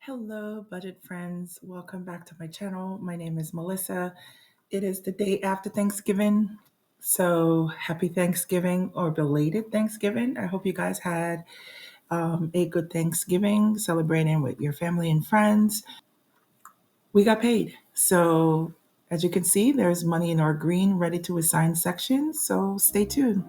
Hello, budget friends. Welcome back to my channel. My name is Melissa. It is the day after Thanksgiving. So happy Thanksgiving or belated Thanksgiving. I hope you guys had a good Thanksgiving celebrating with your family and friends. We got paid. So as you can see, there's money in our green ready to assign section. So stay tuned.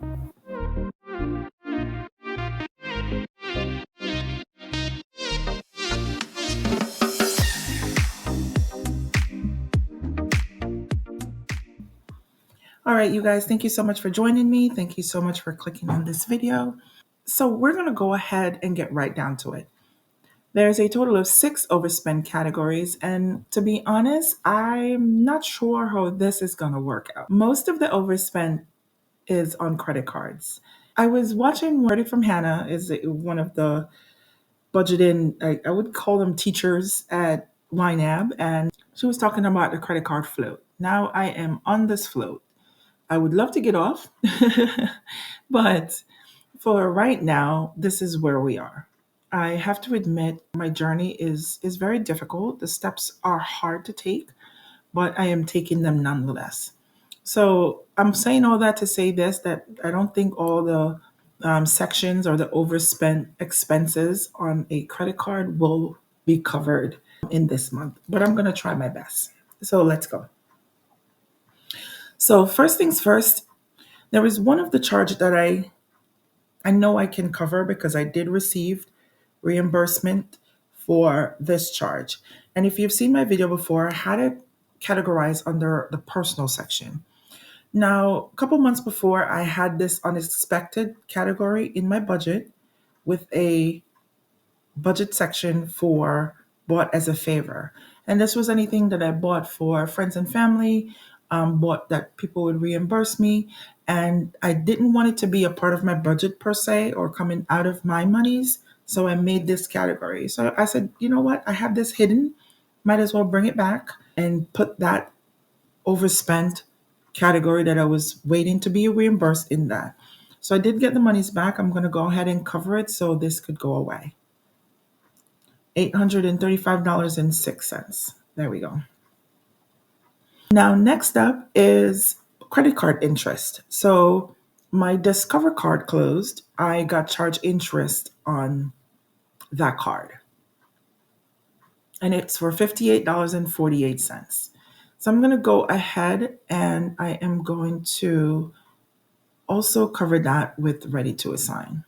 All right, you guys, thank you so much for joining me. Thank you so much for clicking on this video. So we're going to go ahead and get right down to it. There's a total of 6 overspend categories, and to be honest, I'm not sure how this is going to work out. Most of the overspend is on credit cards. I was watching Credit from Hannah, is one of the budgeting, I would call them teachers at Ynab, and she was talking about the credit card float. Now I am on this float. I would love to get off, but for right now, this is where we are. I have to admit my journey is very difficult. The steps are hard to take, but I am taking them nonetheless. So I'm saying all that to say this, that I don't think all the sections or the overspent expenses on a credit card will be covered in this month, but I'm going to try my best. So let's go. So first things first, there is one of the charge that I know I can cover because I did receive reimbursement for this charge. And if you've seen my video before, I had it categorized under the personal section. Now, a couple months before, I had this unexpected category in my budget with a budget section for bought as a favor. And this was anything that I bought for friends and family, bought that people would reimburse me. And I didn't want it to be a part of my budget per se or coming out of my monies. So I made this category. So I said, you know what? I have this hidden. Might as well bring it back and put that overspent category that I was waiting to be reimbursed in that. So I did get the monies back. I'm going to go ahead and cover it so this could go away. $835.06. There we go. Now, next up is credit card interest. So my Discover card closed. I got charged interest on that card. And it's for $58.48. So I'm going to go ahead and I am going to also cover that with ready to assign.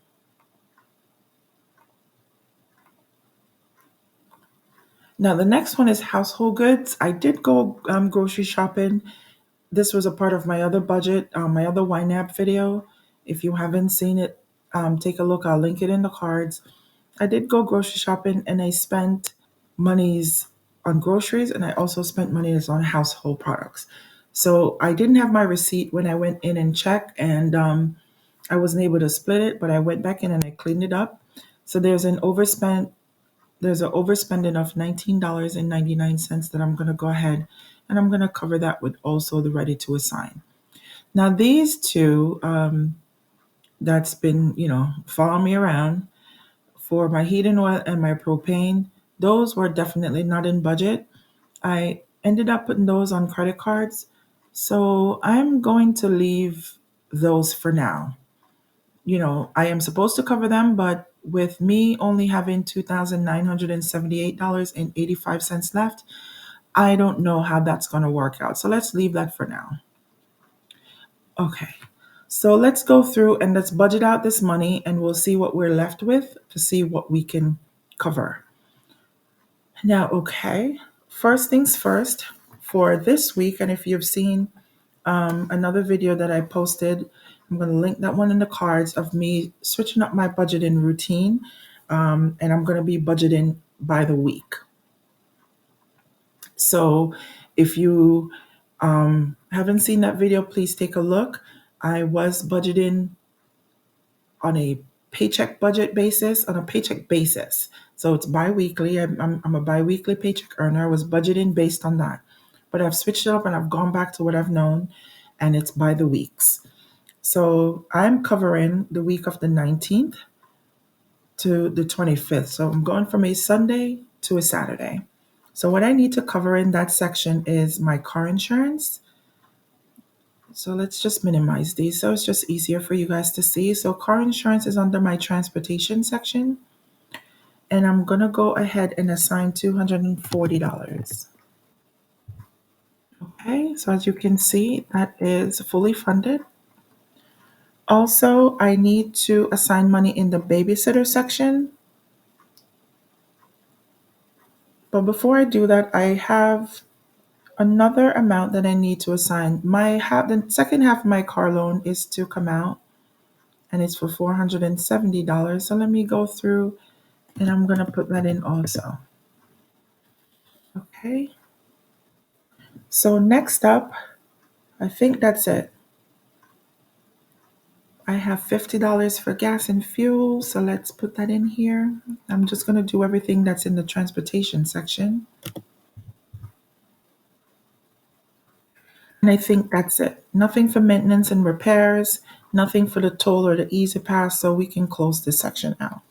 Now, the next one is household goods. I did go grocery shopping. This was a part of my other budget, my other YNAB video. If you haven't seen it, take a look. I'll link it in the cards. I did go grocery shopping and I spent monies on groceries and I also spent monies on household products. So I didn't have my receipt when I went in and checked, and I wasn't able to split it, but I went back in and I cleaned it up. So there's an overspending of $19.99 that I'm going to go ahead and I'm going to cover that with also the ready to assign. Now these two, that's been, following me around for my heating oil and my propane, those were definitely not in budget. I ended up putting those on credit cards. So I'm going to leave those for now. I am supposed to cover them, but with me only having $2,978.85 left, I don't know how that's going to work out. So let's leave that for now. Okay. So let's go through and let's budget out this money and we'll see what we're left with to see what we can cover. Now, okay. First things first, for this week, and if you've seen another video that I posted, I'm going to link that one in the cards of me switching up my budgeting routine. And I'm going to be budgeting by the week. So if you haven't seen that video, please take a look. I was budgeting on a paycheck basis. So it's bi-weekly. I'm a bi-weekly paycheck earner. I was budgeting based on that. But I've switched it up and I've gone back to what I've known, and it's by the weeks. So I'm covering the week of the 19th to the 25th. So I'm going from a Sunday to a Saturday. So what I need to cover in that section is my car insurance. So let's just minimize these so it's just easier for you guys to see. So car insurance is under my transportation section. And I'm going to go ahead and assign $240. Okay, so as you can see, that is fully funded. Also, I need to assign money in the babysitter section. But before I do that, I have another amount that I need to assign. The second half of my car loan is to come out, and it's for $470. So let me go through, and I'm going to put that in also. Okay. So next up, I think that's it. I have $50 for gas and fuel, so let's put that in here. I'm just going to do everything that's in the transportation section. And I think that's it. Nothing for maintenance and repairs, nothing for the toll or the easy pass, so we can close this section out.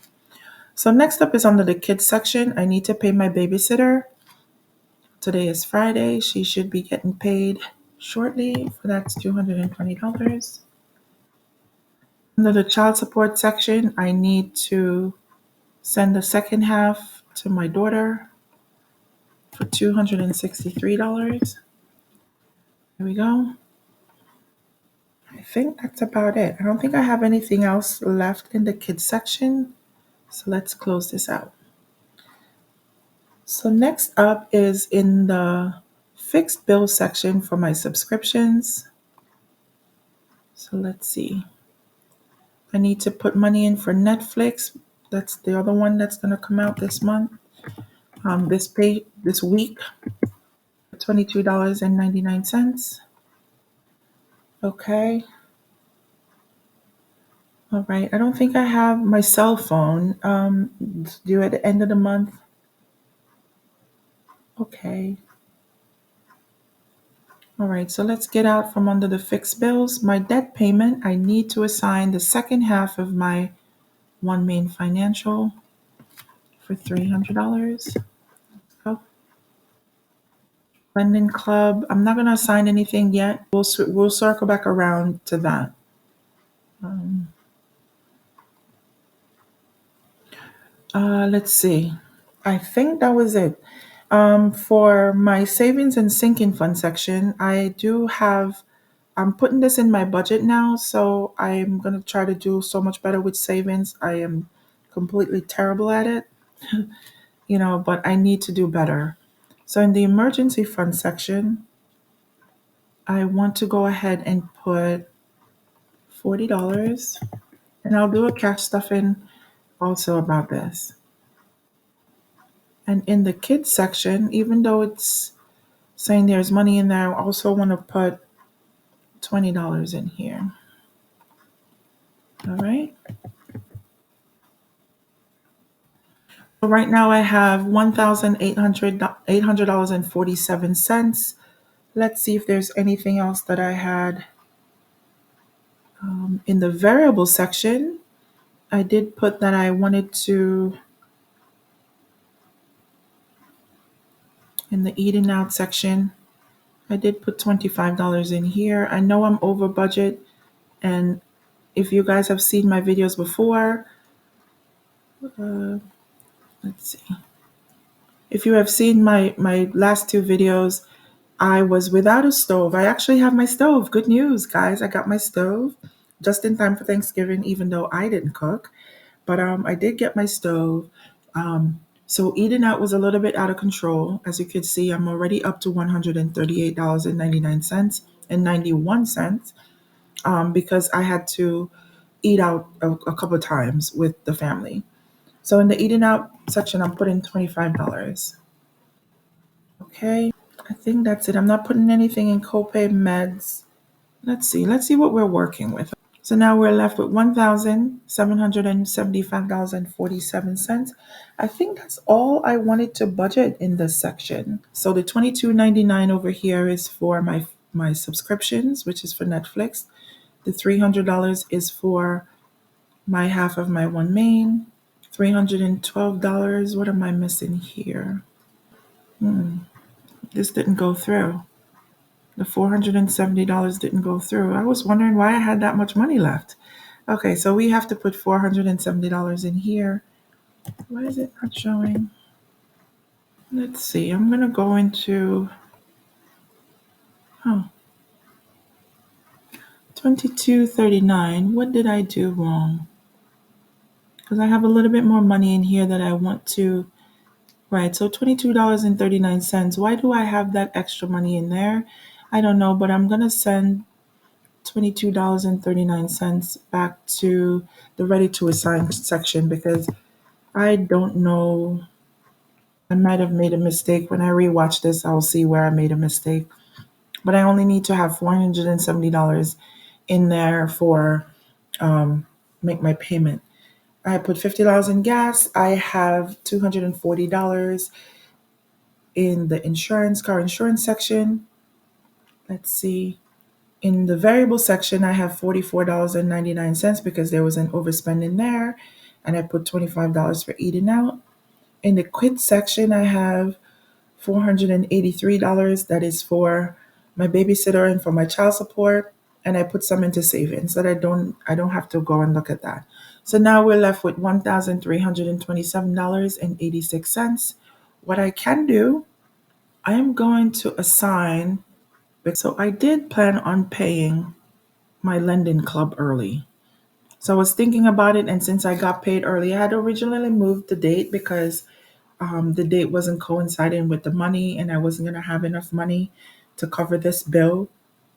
So next up is under the kids section. I need to pay my babysitter. Today is Friday. She should be getting paid shortly. So that's $220. Under the child support section, I need to send the second half to my daughter for $263. There we go. I think that's about it. I don't think I have anything else left in the kids section. So let's close this out. So next up is in the fixed bill section for my subscriptions. So let's see. I need to put money in for Netflix. That's the other one that's going to come out this month. This week, $22.99. Okay. All right. I don't think I have my cell phone due at the end of the month. Okay. All right. So let's get out from under the fixed bills. My debt payment, I need to assign the second half of my One Main Financial for $300. Oh, Lending Club, I'm not going to assign anything yet. We'll circle back around to that. Let's see. I think that was it. For my savings and sinking fund section, I'm putting this in my budget now, so I'm going to try to do so much better with savings. I am completely terrible at it, but I need to do better. So in the emergency fund section, I want to go ahead and put $40, and I'll do a cash stuffing also about this. And in the kids section, even though it's saying there's money in there, I also want to put $20 in here. All right. So right now I have $1,800.47. Let's see if there's anything else that I had. In the variable section, I did put that I wanted to, in the eating out section, I did put $25 in here. I know I'm over budget, and if you guys have seen my videos before, let's see. If you have seen my last two videos, I was without a stove. I actually have my stove. Good news, guys. I got my stove just in time for Thanksgiving, even though I didn't cook. But I did get my stove. So eating out was a little bit out of control. As you can see, I'm already up to $138.99 and 91 cents because I had to eat out a couple of times with the family. So in the eating out section, I'm putting $25. Okay, I think that's it. I'm not putting anything in copay meds. Let's see what we're working with. So now we're left with $1,775.47. I think that's all I wanted to budget in this section. So the $22.99 over here is for my subscriptions, which is for Netflix. The $300 is for my half of my One Main. $312. What am I missing here? This didn't go through. The $470 didn't go through. I was wondering why I had that much money left. Okay, so we have to put $470 in here. Why is it not showing? Let's see. I'm going to go into 2239. What did I do wrong? Because I have a little bit more money in here that I want to. Right, so $22.39. Why do I have that extra money in there? I don't know, but I'm going to send $22.39 back to the ready to assign section because I don't know. I might have made a mistake. When I rewatch this, I'll see where I made a mistake. But I only need to have $470 in there for make my payment. I put $50 in gas. I have $240 in the car insurance section. Let's see. In the variable section, I have $44.99 because there was an overspend in there, and I put $25 for eating out. In the quit section, I have $483. That is for my babysitter and for my child support, and I put some into savings that I don't have to go and look at that. So now we're left with $1,327.86. What I can do, I am going to assign. So I did plan on paying my lending club early. So I was thinking about it, and since I got paid early, I had originally moved the date because the date wasn't coinciding with the money, and I wasn't going to have enough money to cover this bill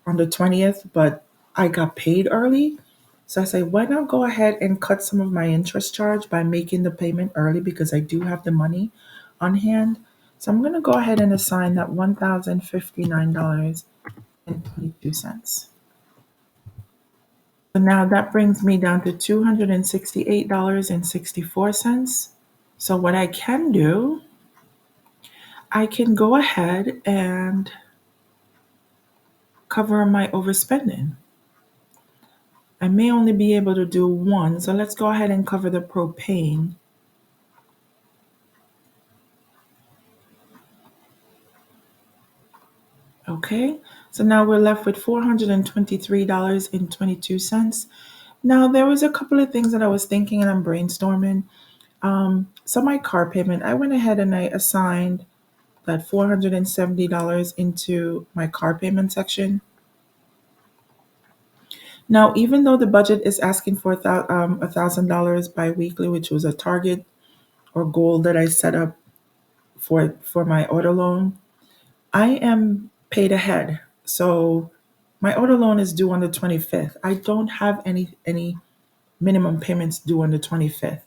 on the 20th, but I got paid early. So I said, why not go ahead and cut some of my interest charge by making the payment early because I do have the money on hand. So I'm going to go ahead and assign that $1,059.22. So now that brings me down to $268.64. So what I can do, I can go ahead and cover my overspending. I may only be able to do one, so let's go ahead and cover the propane. Okay, so now we're left with $423.22. Now there was a couple of things that I was thinking and I'm brainstorming. So my car payment, I went ahead and I assigned that $470 into my car payment section. Now, even though the budget is asking for $1,000 biweekly, which was a target or goal that I set up for my auto loan, I am paid ahead. So my auto loan is due on the 25th. I don't have any minimum payments due on the 25th.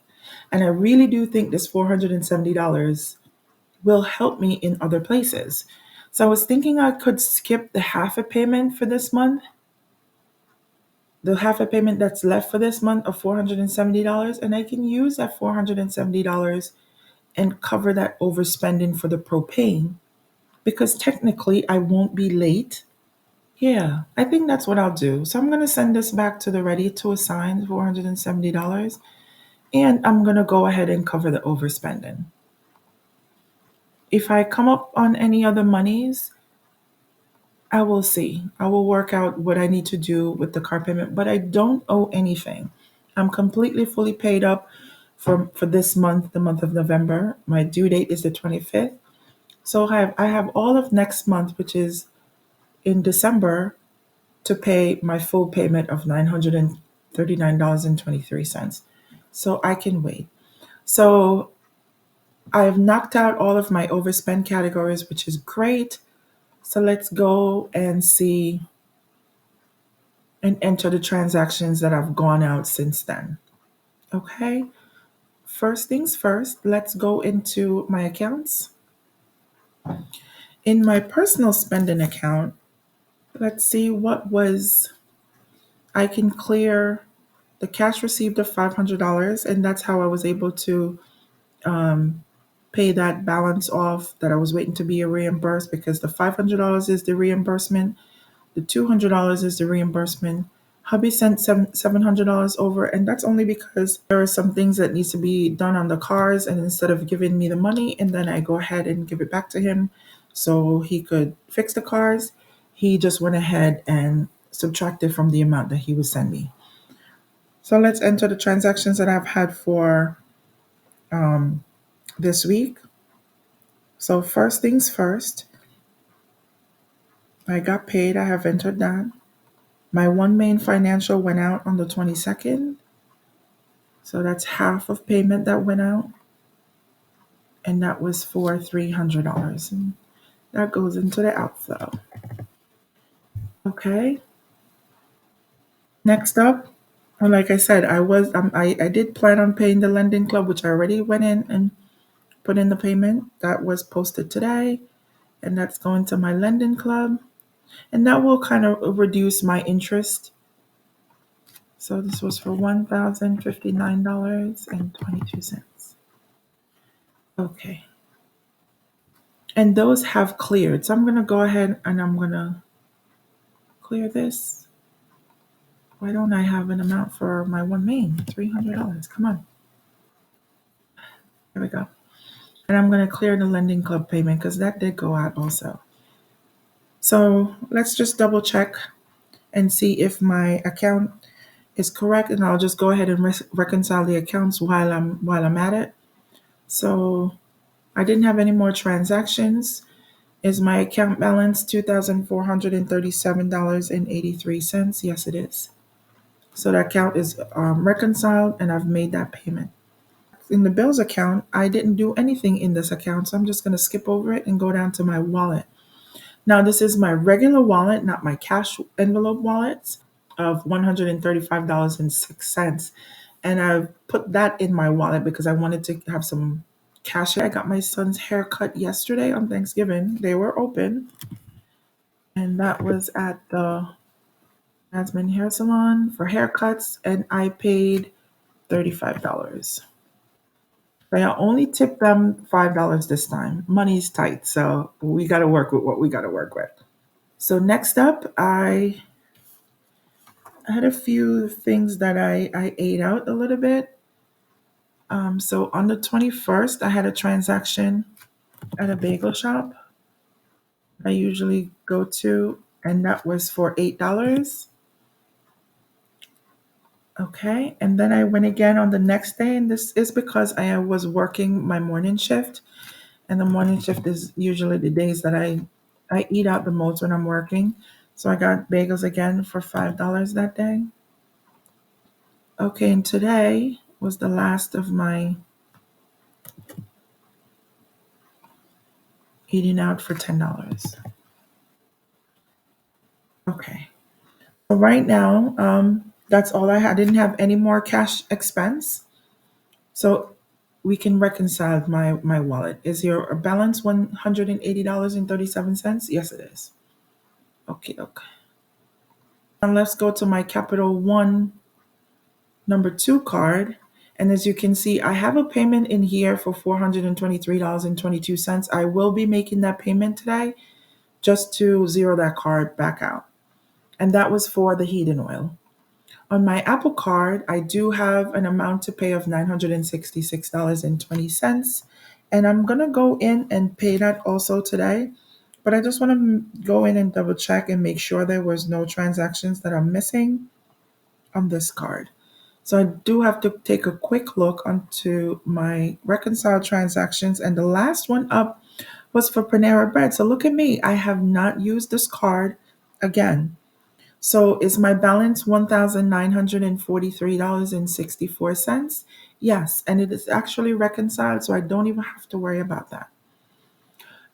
And I really do think this $470 will help me in other places. So I was thinking I could skip the half a payment for this month, the half a payment that's left for this month of $470, and I can use that $470 and cover that overspending for the propane because technically I won't be late. Yeah, I think that's what I'll do. So I'm going to send this back to the ready to assign $470, and I'm going to go ahead and cover the overspending. If I come up on any other monies, I will see. I will work out what I need to do with the car payment, but I don't owe anything. I'm completely fully paid up for this month, the month of November. My due date is the 25th. So I have all of next month, which is in December, to pay my full payment of $939.23. So I can wait. So I've knocked out all of my overspend categories, which is great. So let's go and see and enter the transactions that have gone out since then. Okay. First things first, let's go into my accounts. In my personal spending account, let's see I can clear the cash received of $500, and that's how I was able to pay that balance off that I was waiting to be reimbursed because the $500 is the reimbursement, the $200 is the reimbursement, Hubby sent $700 over, and that's only because there are some things that needs to be done on the cars, and instead of giving me the money and then I go ahead and give it back to him so he could fix the cars, he just went ahead and subtracted from the amount that he would send me. So let's enter the transactions that I've had for um, this week. So first things first, I got paid. I have entered that. My one main financial went out on the 22nd. So that's half of payment that went out. And that was for $300. And that goes into the outflow. Okay. Next up, like I said, I did plan on paying the lending club, which I already went in and put in the payment. That was posted today, and that's going to my lending club. And that will kind of reduce my interest. So this was for $1,059.22. Okay. And those have cleared. So I'm going to go ahead and I'm going to clear this. Why don't I have an amount for my one main? $300. Come on. There we go. And I'm going to clear the lending club payment because that did go out also. So let's just double check and see if my account is correct, and I'll just go ahead and reconcile the accounts while I'm at it. So I didn't have any more transactions. Is my account balance $2,437.83? Yes, it is. So the account is reconciled, and I've made that payment. In the bills account, I didn't do anything in this account, so I'm just going to skip over it and go down to my wallet. Now, this is my regular wallet, not my cash envelope wallet of $135.06. And I put that in my wallet because I wanted to have some cash. I got my son's haircut yesterday on Thanksgiving. They were open, and that was at the Jasmine Hair Salon for haircuts, and I paid $35. But I only tipped them $5 this time. Money's tight, so we got to work with what we got to work with. So next up, I had a few things that I ate out a little bit. So on the 21st, I had a transaction at a bagel shop I usually go to, and that was for $8. Okay, and then I went again on the next day, and this is because I was working my morning shift, and the morning shift is usually the days that I eat out the most when I'm working. So I got bagels again for $5 that day. Okay, and today was the last of my eating out for $10. Okay. So right now, that's all I had. I didn't have any more cash expense. So we can reconcile my wallet. Is your balance $180.37? Yes, it is. Okay, okay. And let's go to my Capital One number two card. And as you can see, I have a payment in here for $423.22. I will be making that payment today just to zero that card back out. And that was for the heating oil. On my Apple Card, I do have an amount to pay of $966.20. And I'm going to go in and pay that also today. But I just want to go in and double check and make sure there was no transactions that are missing on this card. So I do have to take a quick look onto my reconciled transactions. And the last one up was for Panera Bread. So look at me. I have not used this card again. So is my balance $1,943.64? Yes, and it is actually reconciled, so I don't even have to worry about that.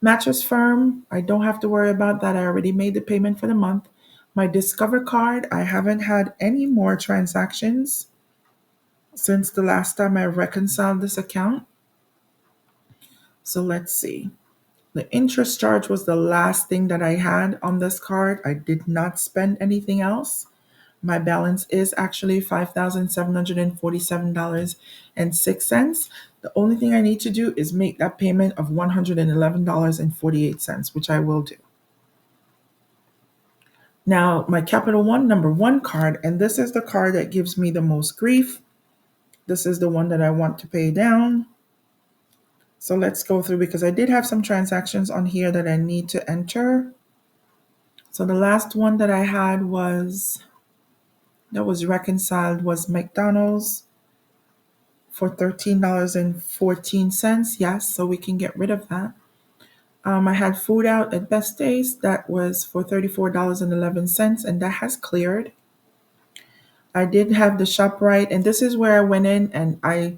Mattress Firm, I don't have to worry about that. I already made the payment for the month. My Discover card, I haven't had any more transactions since the last time I reconciled this account. So let's see. The interest charge was the last thing that I had on this card. I did not spend anything else. My balance is actually $5,747.06. The only thing I need to do is make that payment of $111.48, which I will do. Now, my Capital One number one card, and this is the card that gives me the most grief. This is the one that I want to pay down. So let's go through because I did have some transactions on here that I need to enter. So the last one that I had was that was reconciled was McDonald's for $13.14. Yes, so we can get rid of that. I had food out at Best Days that was for $34.11, and that has cleared. I did have the ShopRite, and this is where I went in and I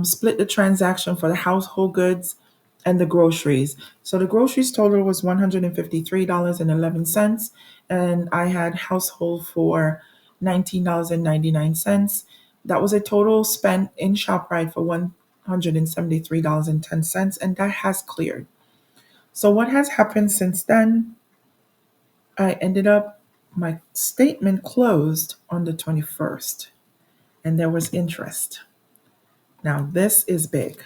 split the transaction for the household goods and the groceries. So the groceries total was $153.11, and I had household for $19.99. That was a total spent in ShopRite for $173.10, and that has cleared. So what has happened since then? I ended up my statement closed on the 21st, and there was interest. Now this is big.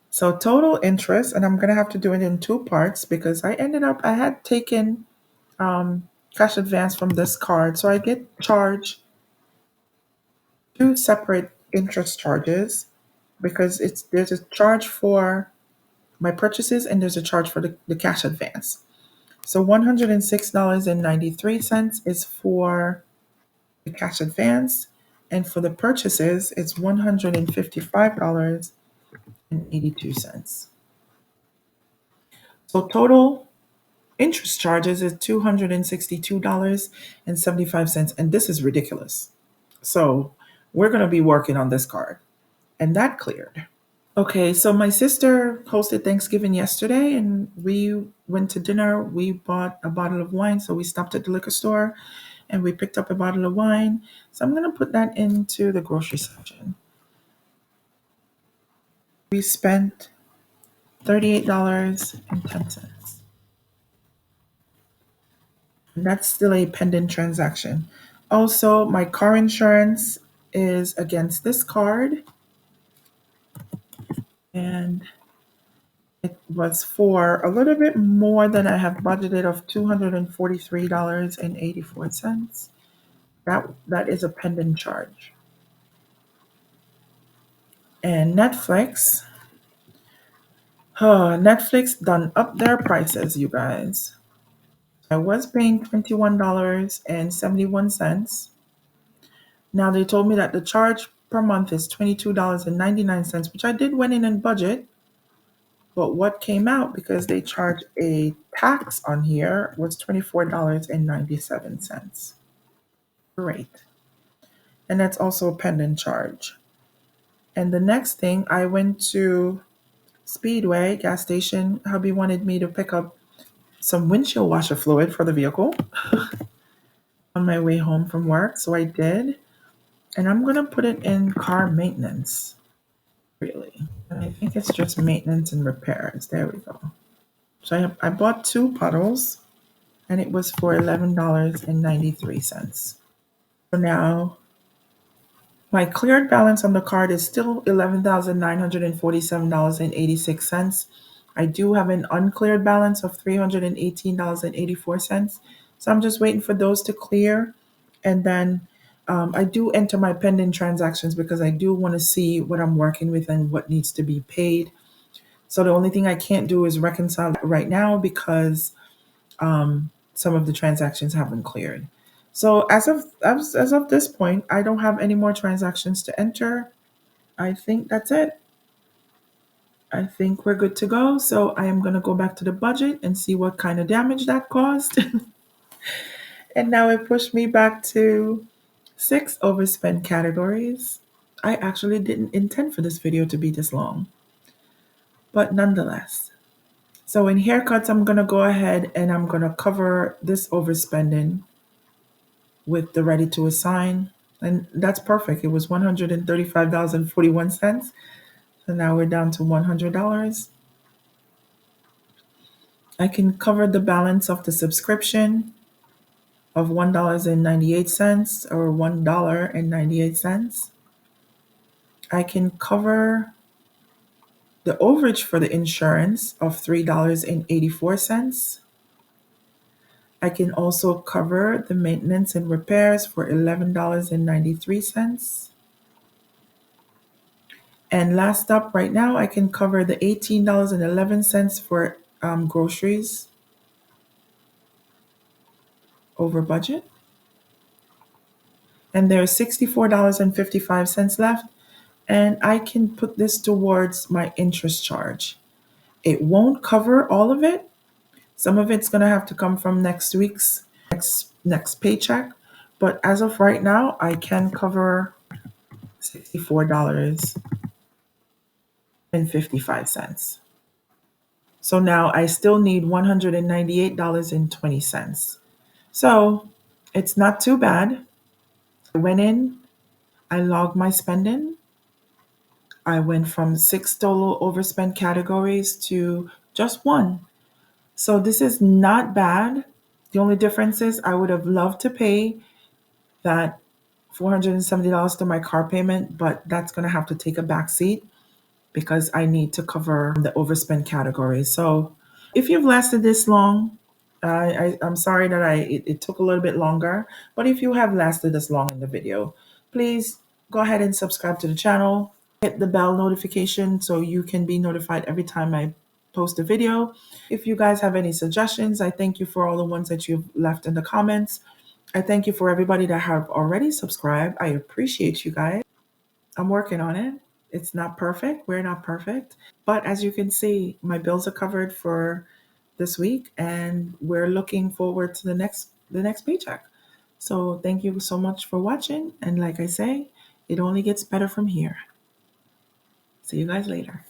So total interest, and I'm gonna have to do it in two parts because I had taken cash advance from this card, so I get charged two separate interest charges because there's a charge for my purchases and there's a charge for the cash advance. So $106.93 is for the cash advance, and for the purchases, it's $155.82. So total interest charges is $262.75, and this is ridiculous. So we're going to be working on this card, and that cleared. Okay, so my sister hosted Thanksgiving yesterday, and we went to dinner. We bought a bottle of wine, so we stopped at the liquor store and we picked up a bottle of wine. So I'm going to put that into the grocery section. We spent $38.10. And that's still a pending transaction. Also, my car insurance is against this card, and it was for a little bit more than I have budgeted of $243.84. That is a pending charge. And Netflix done up their prices, you guys. I was paying $21.71. Now they told me that the charge per month is $22.99, which I did went in and budget. But what came out because they charge a tax on here was $24.97. Great. And that's also a pending charge. And the next thing, I went to Speedway gas station. Hubby wanted me to pick up some windshield washer fluid for the vehicle on my way home from work. So I did. And I'm going to put it in car maintenance, really. And I think it's just maintenance and repairs. There we go. So I bought two puddles, and it was for $11.93. So now my cleared balance on the card is still $11,947.86. I do have an uncleared balance of $318.84. So I'm just waiting for those to clear. And then I do enter my pending transactions because I do want to see what I'm working with and what needs to be paid. So the only thing I can't do is reconcile right now because some of the transactions haven't cleared. So as of this point, I don't have any more transactions to enter. I think that's it. I think we're good to go. So I am going to go back to the budget and see what kind of damage that caused. And now it pushed me back to 6 overspend categories. I actually didn't intend for this video to be this long, but nonetheless. So in haircuts, I'm going to go ahead and I'm going to cover this overspending with the ready to assign. And that's perfect. It was $135.41. So now we're down to $100. I can cover the balance of the subscription of $1.98 or $1.98. I can cover the overage for the insurance of $3.84. I can also cover the maintenance and repairs for $11.93. And last up, right now, I can cover the $18.11 for groceries over budget. And there's $64.55 left. And I can put this towards my interest charge. It won't cover all of it. Some of it's going to have to come from next week's next paycheck. But as of right now, I can cover $64.55. So now I still need $198.20. So it's not too bad. I went in, I logged my spending. I went from 6 total overspend categories to just one. So this is not bad. The only difference is I would have loved to pay that $470 to my car payment, but that's going to have to take a back seat because I need to cover the overspend category. So if you've lasted this long, I'm sorry that it took a little bit longer, but if you have lasted this long in the video, please go ahead and subscribe to the channel. Hit the bell notification so you can be notified every time I post a video. If you guys have any suggestions, I thank you for all the ones that you've left in the comments. I thank you for everybody that have already subscribed. I appreciate you guys. I'm working on it. It's not perfect. We're not perfect. But as you can see, my bills are covered for this week and we're looking forward to the next paycheck. So thank you so much for watching. And like I say, it only gets better from here. See you guys later.